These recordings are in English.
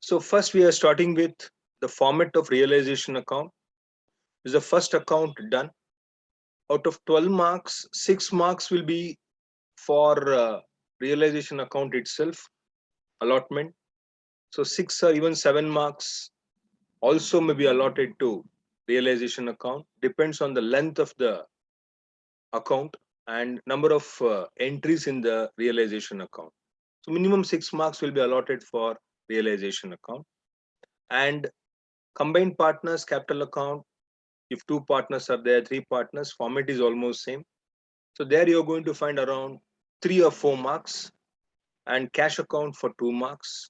So first we are starting with the format of realization account. This is the first account done. Out of 12 marks, 6 marks will be for realization account itself, allotment. So 6 or even 7 marks also may be allotted to realization account. Depends on the length of the account and number of entries in the realization account. So minimum 6 marks will be allotted for realization account. And combined partners capital account, if 2 partners are there, 3 partners, format is almost same. So there you're going to find around 3 or 4 marks, and cash account for 2 marks.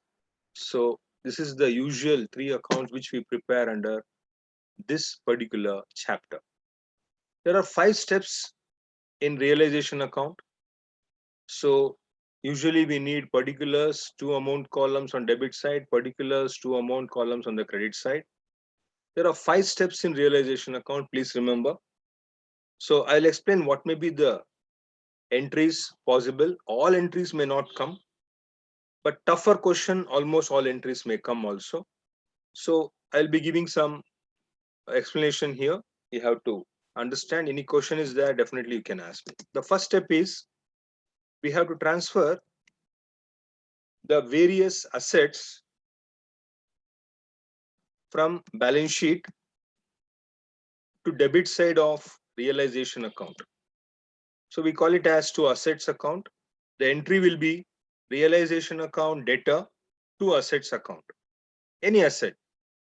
So this is the usual 3 accounts which we prepare under this particular chapter. There are 5 steps in realization account. So usually we need particulars, 2 amount columns on debit side, particulars, 2 amount columns on the credit side. There are 5 steps in realization account, please remember. So I'll explain what may be the entries possible. All entries may not come, but tougher question, almost all entries may come also. So I'll be giving some explanation here. You have to understand. Any question is there, definitely you can ask me. The first step is we have to transfer the various assets from balance sheet to debit side of realization account. So we call it as to assets account. The entry will be realization account debtor to assets account. Any asset,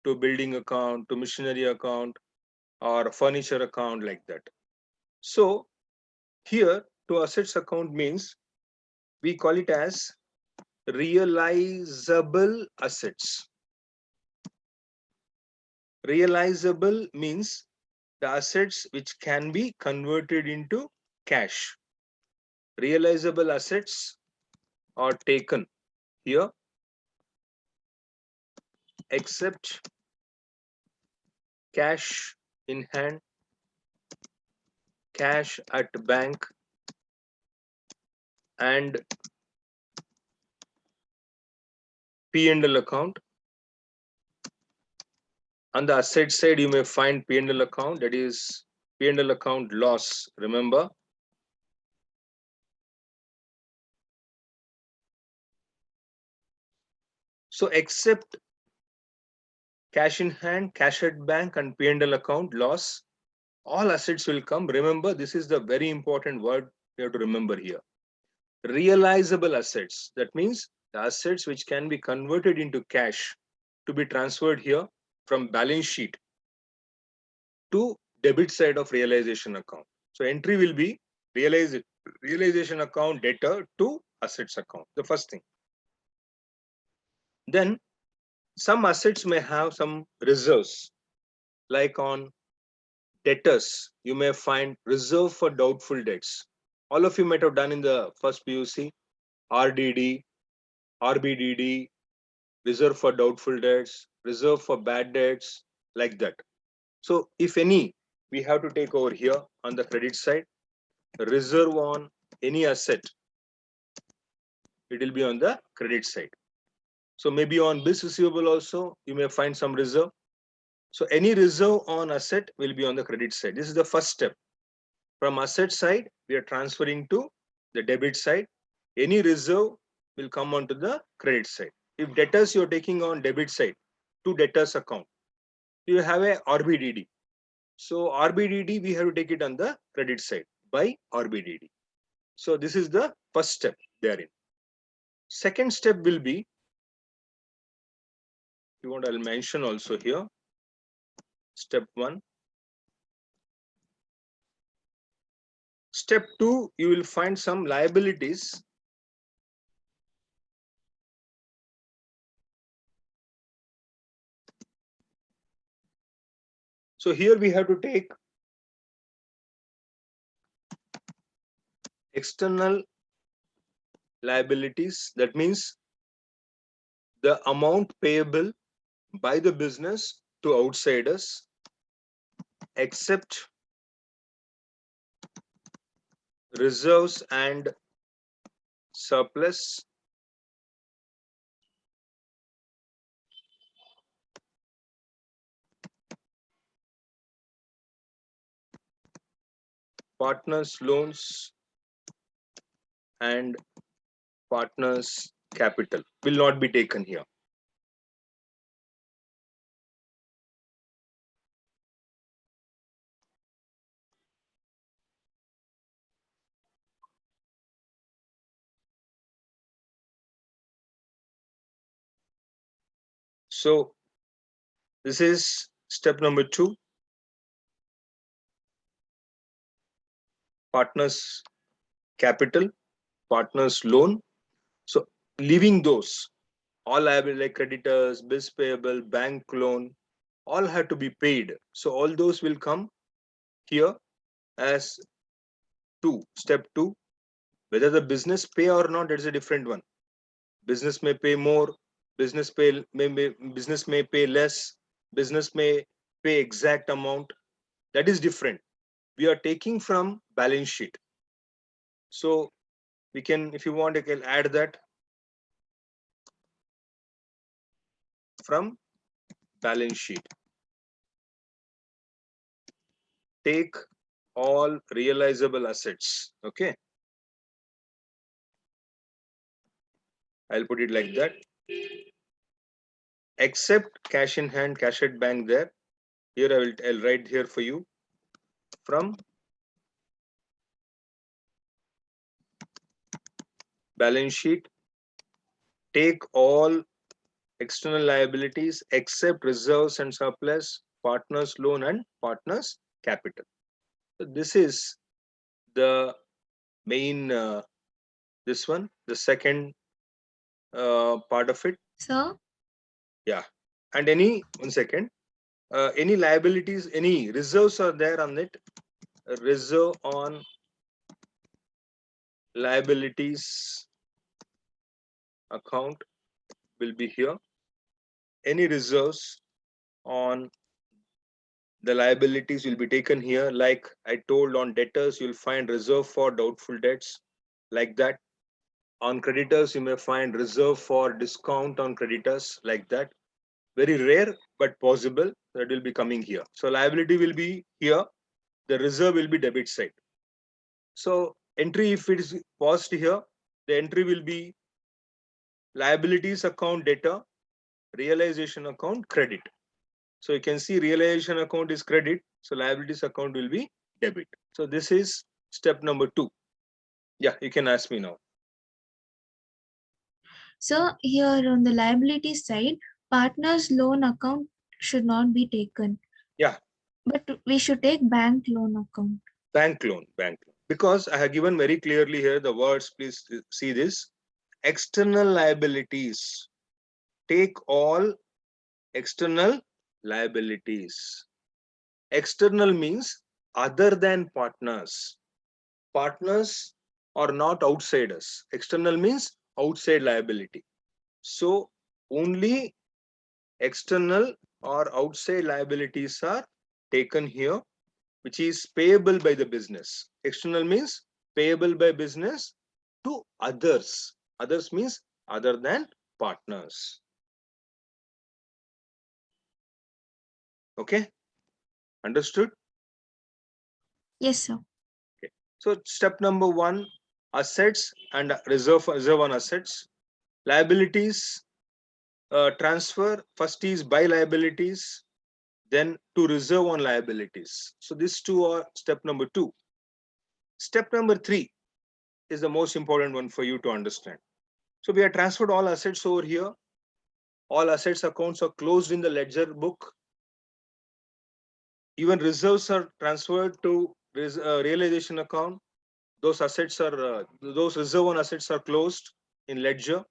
to building account, to machinery account, or furniture account, like that. So here to assets account means we call it as realizable assets. Realizable means the assets which can be converted into cash. Realizable assets are taken here except cash in hand, cash at bank, and P&L account. On the asset side, you may find P&L account, that is P&L account loss, remember. So except cash in hand, cash at bank, and P&L account loss, all assets will come. Remember, this is the very important word you have to remember here. Realizable assets. That means the assets which can be converted into cash to be transferred here from balance sheet to debit side of realization account. So entry will be realization account debtor to assets account, the first thing. Then some assets may have some reserves, like on debtors, you may find reserve for doubtful debts. All of you might have done in the first PUC, RDD, RBDD, reserve for doubtful debts, reserve for bad debts, like that. So if any, we have to take over here on the credit side, reserve on any asset, it will be on the credit side. So maybe on bills receivable also, you may find some reserve. So any reserve on asset will be on the credit side. This is the first step. From asset side, we are transferring to the debit side. Any reserve will come onto the credit side. If debtors you're taking on debit side to debtors account, you have a RBDD. So RBDD, we have to take it on the credit side by RBDD. So this is the first step therein. Second step will be, if you want, I'll mention also here. Step 1. Step 2, you will find some liabilities. So here we have to take external liabilities. That means the amount payable by the business to outsiders, except reserves and surplus, partners loans and partners capital will not be taken here. So this is step number 2, partners capital, partners loan. So leaving those, all liability like creditors, bills payable, bank loan, all have to be paid. So all those will come here as 2, step 2. Whether the business pay or not, it's a different one. Business may pay more, business may pay less, business may pay exact amount. That is different. We are taking from balance sheet. So we can, if you want, I can add that from balance sheet. Take all realizable assets. Okay. I'll put it like that. Except cash in hand, cash at bank there. Here I'll write here for you. From balance sheet, take all external liabilities except reserves and surplus, partners loan and partners capital. So this is the main this one, the second part of it. Sir? Yeah. And any any liabilities, any reserves are there on it. A reserve on liabilities account will be here. Any reserves on the liabilities will be taken here. Like I told, on debtors, you'll find reserve for doubtful debts, like that. On creditors, you may find reserve for discount on creditors, like that. Very rare, but possible that will be coming here. So liability will be here. The reserve will be debit side. So entry, if it is paused here, the entry will be liabilities account debtor, realization account credit. So you can see realization account is credit. So liabilities account will be debit. So this is step number 2. Yeah, you can ask me now. So here on the liability side, partners loan account should not be taken. Yeah. But we should take bank loan account. Bank loan. Because I have given very clearly here the words, please see this. External liabilities. Take all external liabilities. External means other than partners. Partners are not outsiders. External means outside liability. So only external or outside liabilities are taken here, which is payable by the business. External means payable by business to others. Others means other than partners. Okay, understood? Yes, sir. Okay. So step number 1, assets and reserve on assets. Liabilities transfer, first is by liabilities, then to reserve on liabilities. So these two are step number 2. Step number 3 is the most important one for you to understand. So we have transferred all assets over here. All assets accounts are closed in the ledger book. Even reserves are transferred to realization account. Those assets are those reserve on assets are closed in ledger.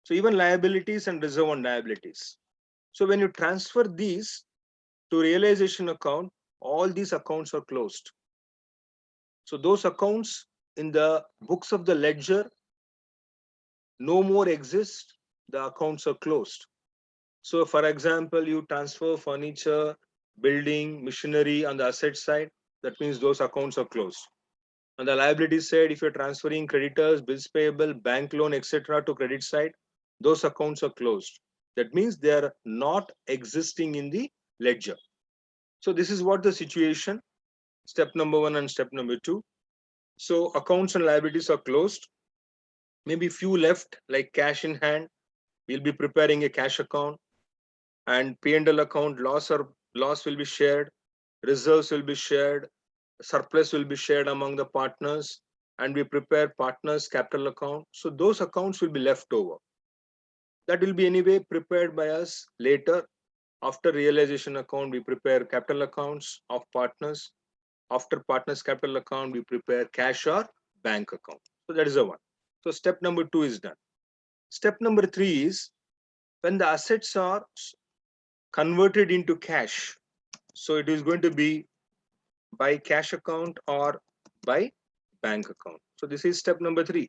So even liabilities and reserve on liabilities. So when you transfer these to realization account, all these accounts are closed. So those accounts in the books of the ledger no more exist. The accounts are closed. So for example, you transfer furniture, building, machinery on the asset side. That means those accounts are closed. On the liability side, if you're transferring creditors, bills payable, bank loan, etc. to credit side, those accounts are closed. That means they are not existing in the ledger. So this is what the situation. Step number 1 and step number 2. So accounts and liabilities are closed. Maybe few left like cash in hand. We'll be preparing a cash account, and P&L account. Loss will be shared, reserves will be shared, surplus will be shared among the partners, and we prepare partners capital account. So those accounts will be left over. That will be anyway prepared by us later. After realization account, we prepare capital accounts of partners. After partners capital account, we prepare cash or bank account. So that is the one. So step number 2 is done. Step number 3 is when the assets are converted into cash. So it is going to be by cash account or by bank account. So this is step number 3.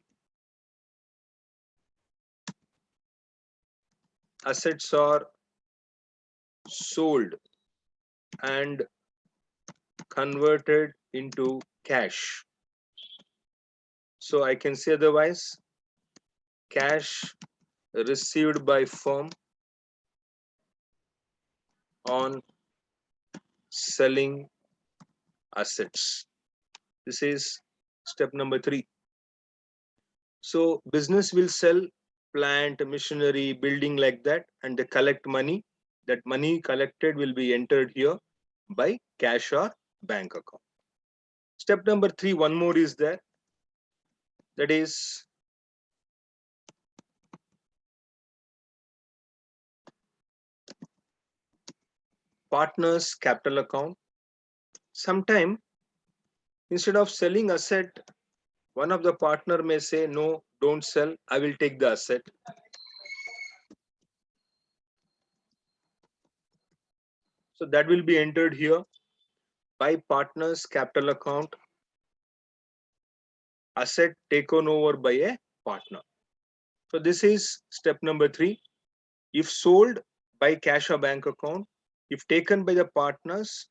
Assets are sold and converted into cash. So I can say otherwise, cash received by firm on selling assets. This is step number 3. So business will sell plant, machinery, building like that, and they collect money. That money collected will be entered here by cash or bank account. Step number 3, one more is there. That is partners capital account. Sometime instead of selling asset, one of the partner may say, no, don't sell, I will take the asset. So that will be entered here by partners capital account, asset taken over by a partner. So this is step number 3. If sold by cash or bank account, if taken by the partners,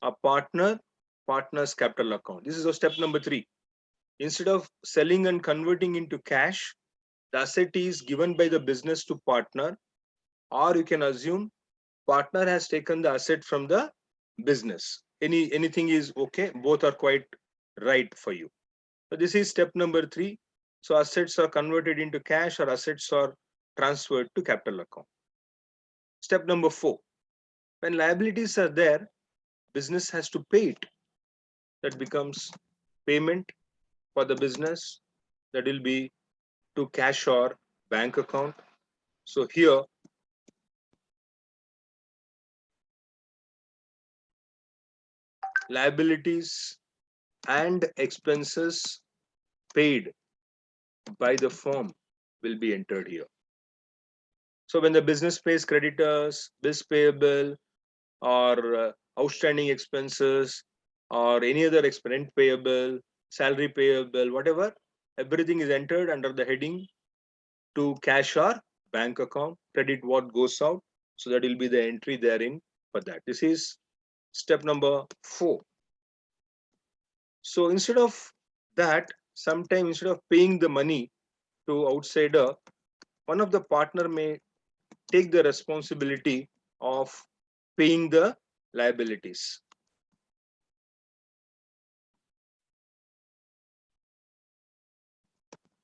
a partner's capital account. This is step number 3. Instead of selling and converting into cash, the asset is given by the business to partner, or you can assume partner has taken the asset from the business. Anything is okay. Both are quite right for you. So this is step number 3. So assets are converted into cash or assets are transferred to capital account. Step number 4. When liabilities are there, business has to pay it. That becomes payment for the business. That will be to cash or bank account. So here liabilities and expenses paid by the firm will be entered here. So when the business pays creditors, bills payable, or outstanding expenses, or any other expense payable, salary payable, whatever, everything is entered under the heading to cash or bank account, credit what goes out. So that will be the entry therein for that. This is step number 4. So instead of that, sometime instead of paying the money to outsider, one of the partner may take the responsibility of paying the liabilities.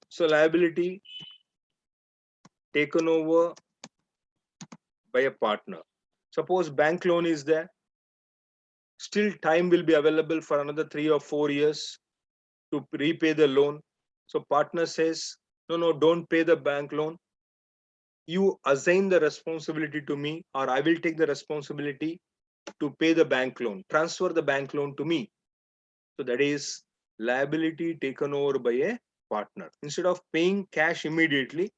So liability taken over by a partner. Suppose bank loan is there, still time will be available for another 3 or 4 years to repay the loan. So partner says, no, don't pay the bank loan. You assign the responsibility to me, or I will take the responsibility to pay the bank loan, transfer the bank loan to me. So that is liability taken over by a partner. Instead of paying cash immediately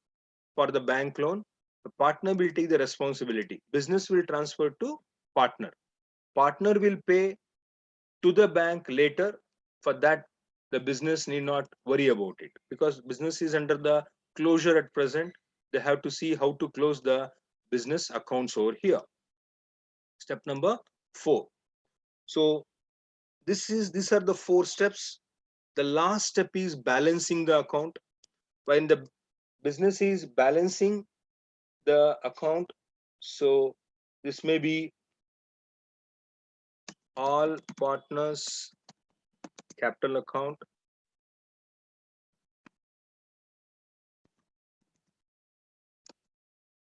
for the bank loan, the partner will take the responsibility. Business will transfer to partner. Partner will pay to the bank later. For that, the business need not worry about it, because business is under the closure at present. They have to see how to close the business accounts over here. Step number 4. So these are the 4 steps. The last step is balancing the account. When the business is balancing the account, so this may be all partners capital account.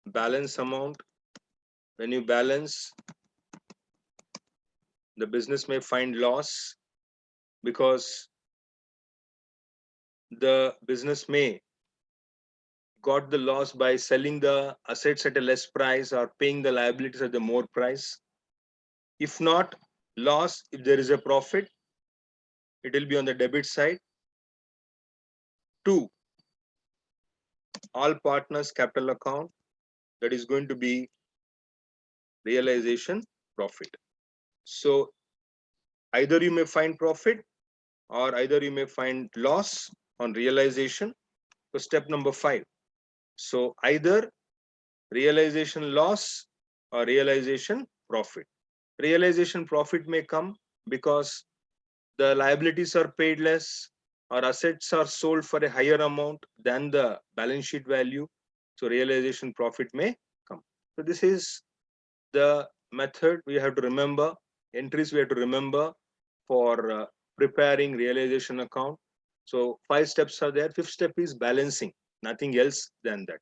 Balance amount. When you balance, the business may find loss because the business may got the loss by selling the assets at a less price or paying the liabilities at the more price. If not, loss, if there is a profit, it will be on the debit side. 2, all partners capital account, that is going to be realization profit. So either you may find profit or either you may find loss on realization. So step number 5. So either realization loss or realization profit. Realization profit may come because the liabilities are paid less or assets are sold for a higher amount than the balance sheet value. So realization profit may come. So this is the method we have to remember, entries we have to remember for preparing realization account. So 5 steps are there. 5th step is balancing, nothing else than that.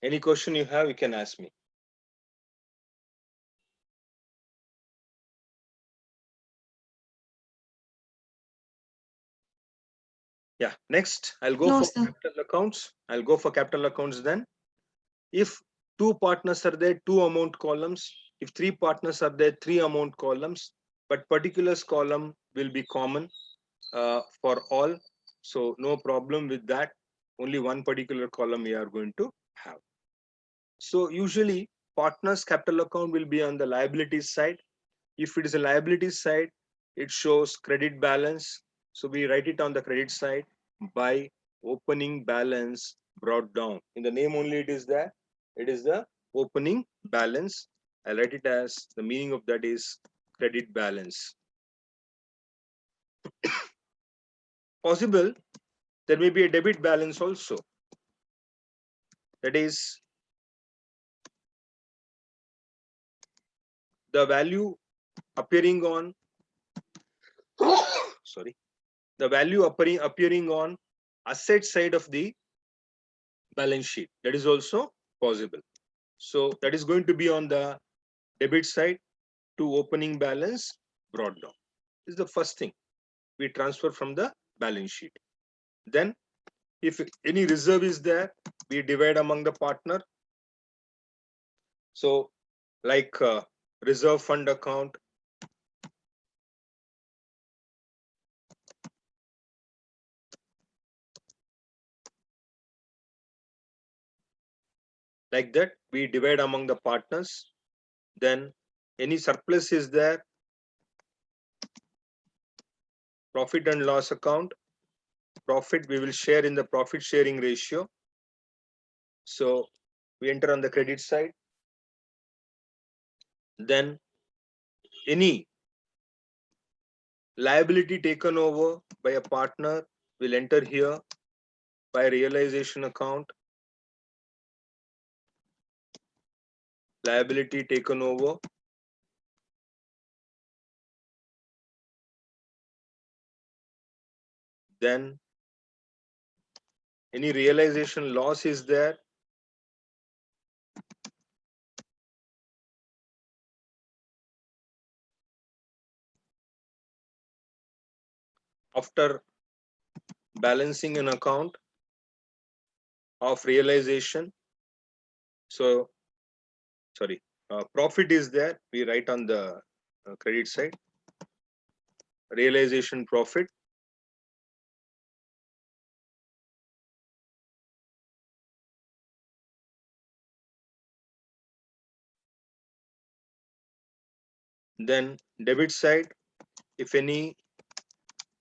Any question you have, you can ask me. Yeah, next I'll go No, for sir. capital accounts. I'll go for capital accounts then. If 2 partners are there, 2 amount columns. If 3 partners are there, 3 amount columns. But particulars column will be common for all. So no problem with that. Only one particular column we are going to have. So usually partners capital account will be on the liabilities side. If it is a liabilities side, it shows credit balance. So we write it on the credit side by opening balance brought down. In the name only it is there. It is the opening balance. I write it as the meaning of that is credit balance. Possible there may be a debit balance also. That is the value appearing on sorry, the value appearing on asset side of the balance sheet. That is also possible. So that is going to be on the debit side to opening balance brought down. This is the first thing we transfer from the balance sheet. Then if any reserve is there, we divide among the partner. So like reserve fund account, like that we divide among the partners. Then any surplus is there, profit and loss account, profit we will share in the profit sharing ratio. So we enter on the credit side. Then any liability taken over by a partner will enter here by realization account. Liability taken over. Then any realization loss is there. After balancing an account of realization. So, sorry, profit is there. We write on the credit side. Realization profit. Then debit side, if any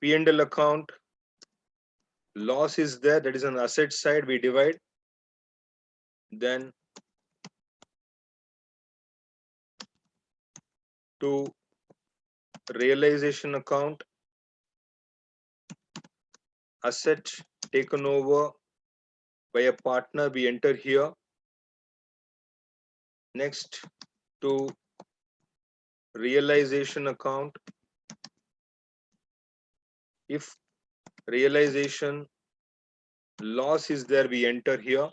P&L account loss is there, that is on asset side, we divide. Then to realization account, asset taken over by a partner, we enter here. Next to realization account, If realization loss is there, we enter here.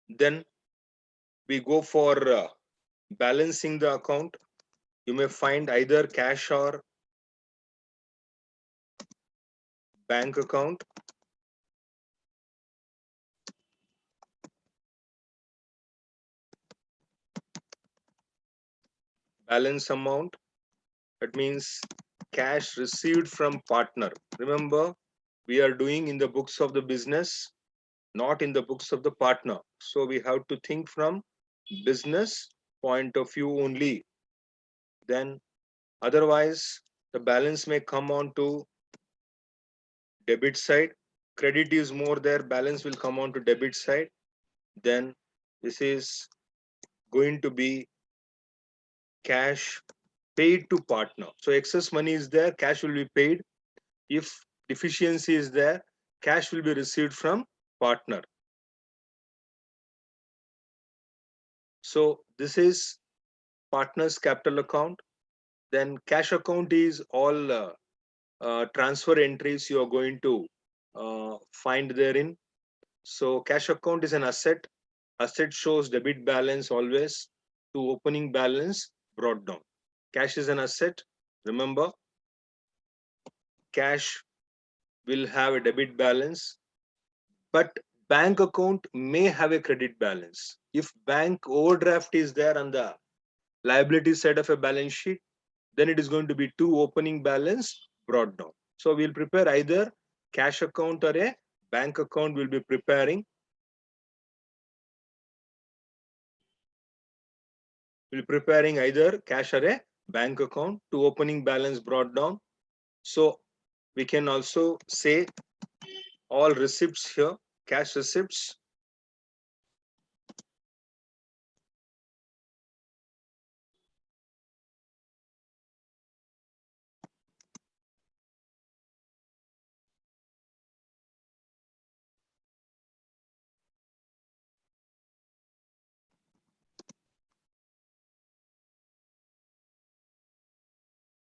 Then we go for balancing the account. You may find either cash or bank account. Balance amount, that means cash received from partner. Remember, we are doing in the books of the business, not in the books of the partner. So we have to think from business point of view only. Then otherwise, the balance may come on to debit side. Credit is more there, balance will come on to debit side. Then this is going to be cash paid to partner. So excess money is there, cash will be paid. If deficiency is there, cash will be received from partner. So this is partner's capital account. Then cash account is all transfer entries you are going to find therein. So cash account is an asset. Asset shows debit balance always to opening balance brought down. Cash is an asset. Remember, cash will have a debit balance, but bank account may have a credit balance. If bank overdraft is there on the liability side of a balance sheet, then it is going to be two opening balance brought down. So we'll prepare either cash account or a bank account. Will be preparing. We'll preparing either cash or a bank account to opening balance brought down. So we can also say all receipts here, cash receipts.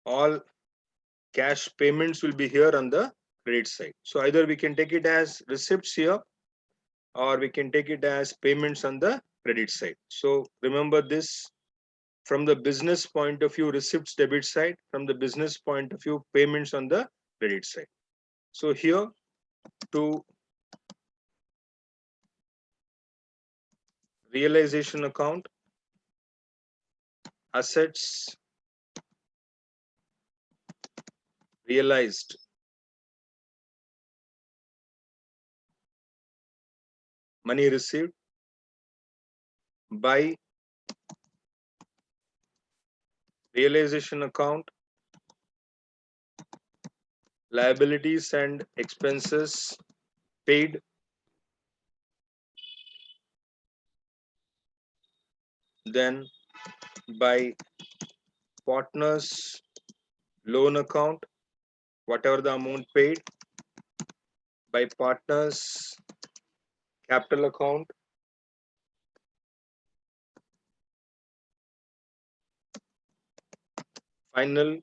All cash payments will be here on the credit side. So either we can take it as receipts here, or we can take it as payments on the credit side. So remember this, from the business point of view, receipts debit side, from the business point of view, payments on the credit side. So here to realization account, assets realized money received by realization account, liabilities and expenses paid then by partners loan account, whatever the amount paid, by partners capital account, final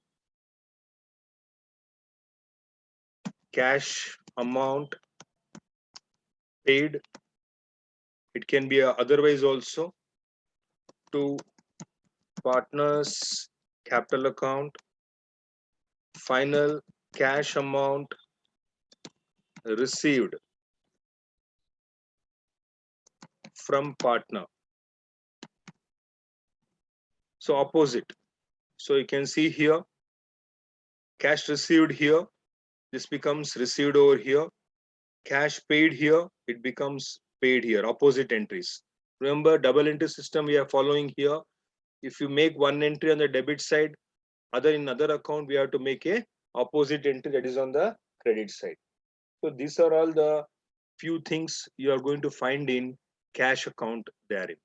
cash amount paid. It can be otherwise also, to partners capital account, final cash amount received from partner. So opposite. So you can see here, cash received here, this becomes received over here. Cash paid here, it becomes paid here, opposite entries. Remember, double entry system we are following here. If you make one entry on the debit side, in other account, we have to make a opposite entry, that is on the credit side. So these are all the few things you are going to find in cash account therein.